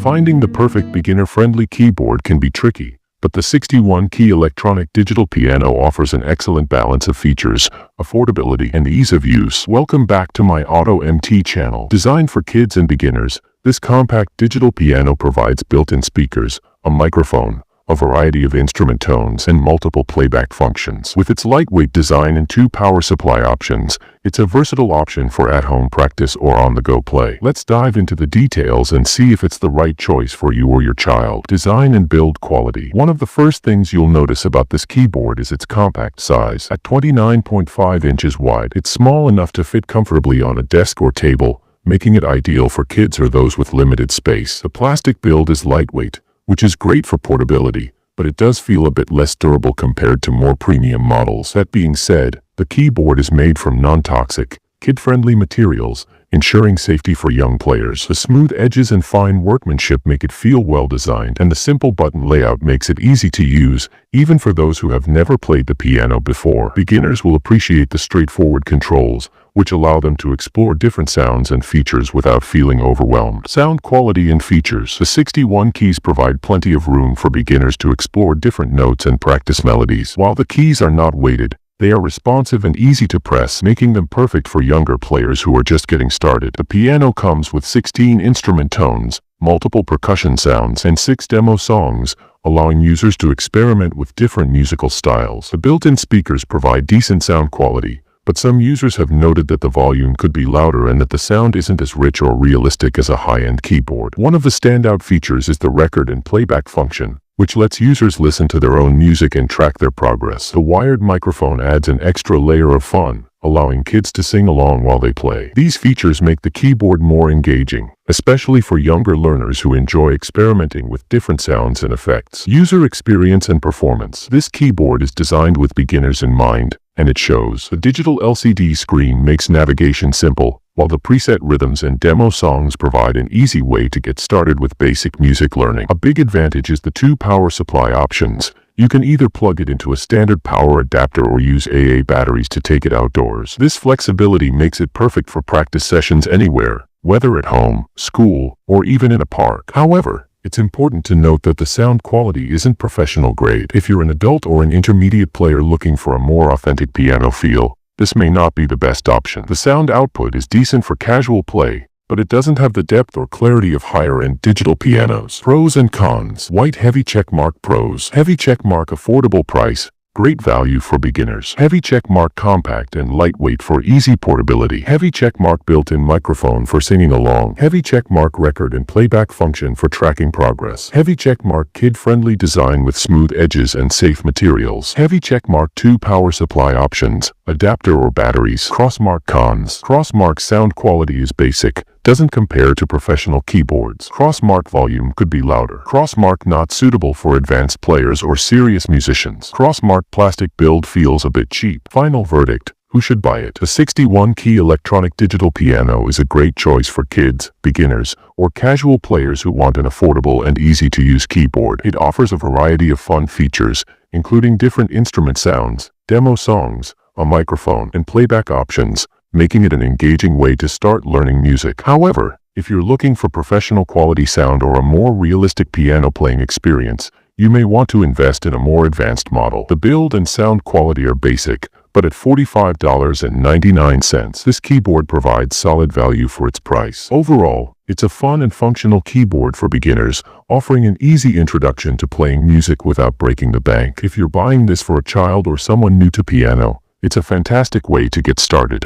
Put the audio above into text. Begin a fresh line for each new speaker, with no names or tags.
Finding the perfect beginner-friendly keyboard can be tricky, but the 61-key electronic digital piano offers an excellent balance of features, affordability, and ease of use. Welcome back to my Auto MT channel. Designed for kids and beginners, this compact digital piano provides built-in speakers, a microphone, a variety of instrument tones, and multiple playback functions. With its lightweight design and 2 power supply options, it's a versatile option for at-home practice or on-the-go play. Let's dive into the details and see if it's the right choice for you or your child. Design and build quality. One of the first things you'll notice about this keyboard is its compact size. At 29.5 inches wide, it's small enough to fit comfortably on a desk or table, making it ideal for kids or those with limited space. The plastic build is lightweight, which is great for portability, but it does feel a bit less durable compared to more premium models. That being said, the keyboard is made from non-toxic, kid-friendly materials, ensuring safety for young players. The smooth edges and fine workmanship make it feel well-designed, and the simple button layout makes it easy to use, even for those who have never played the piano before. Beginners will appreciate the straightforward controls, which allow them to explore different sounds and features without feeling overwhelmed. Sound quality and features. The 61 keys provide plenty of room for beginners to explore different notes and practice melodies. While the keys are not weighted, they are responsive and easy to press, making them perfect for younger players who are just getting started. The piano comes with 16 instrument tones, multiple percussion sounds, and 6 demo songs, allowing users to experiment with different musical styles. The built-in speakers provide decent sound quality, but some users have noted that the volume could be louder and that the sound isn't as rich or realistic as a high-end keyboard. One of the standout features is the record and playback function, which lets users listen to their own music and track their progress. The wired microphone adds an extra layer of fun, allowing kids to sing along while they play. These features make the keyboard more engaging, especially for younger learners who enjoy experimenting with different sounds and effects. User experience and performance. This keyboard is designed with beginners in mind, and it shows. The digital LCD screen makes navigation simple, while the preset rhythms and demo songs provide an easy way to get started with basic music learning. A big advantage is the 2 power supply options. You can either plug it into a standard power adapter or use AA batteries to take it outdoors. This flexibility makes it perfect for practice sessions anywhere, whether at home, school, or even in a park. However, it's important to note that the sound quality isn't professional grade. If you're an adult or an intermediate player looking for a more authentic piano feel, this may not be the best option. The sound output is decent for casual play, but it doesn't have the depth or clarity of higher-end digital pianos. Pros and cons. White heavy checkmark. Pros. Heavy checkmark, affordable price, great value for beginners. Heavy checkmark, compact and lightweight for easy portability. Heavy checkmark, built-in microphone for singing along. Heavy checkmark, record and playback function for tracking progress. Heavy checkmark, kid-friendly design with smooth edges and safe materials. Heavy checkmark, 2 power supply options, adapter or batteries. Crossmark. Cons. Crossmark, sound quality is basic, doesn't compare to professional keyboards. Crossmark, volume could be louder. Crossmark, not suitable for advanced players or serious musicians. Crossmark, plastic build feels a bit cheap. Final verdict. Who should buy it? The 61-key electronic digital piano is a great choice for kids, beginners, or casual players who want an affordable and easy-to-use keyboard. It offers a variety of fun features, including different instrument sounds, demo songs, a microphone, and playback options, making it an engaging way to start learning music. However, if you're looking for professional quality sound or a more realistic piano playing experience, you may want to invest in a more advanced model. The build and sound quality are basic, but at $45.99, this keyboard provides solid value for its price. Overall, it's a fun and functional keyboard for beginners, offering an easy introduction to playing music without breaking the bank. If you're buying this for a child or someone new to piano, it's a fantastic way to get started.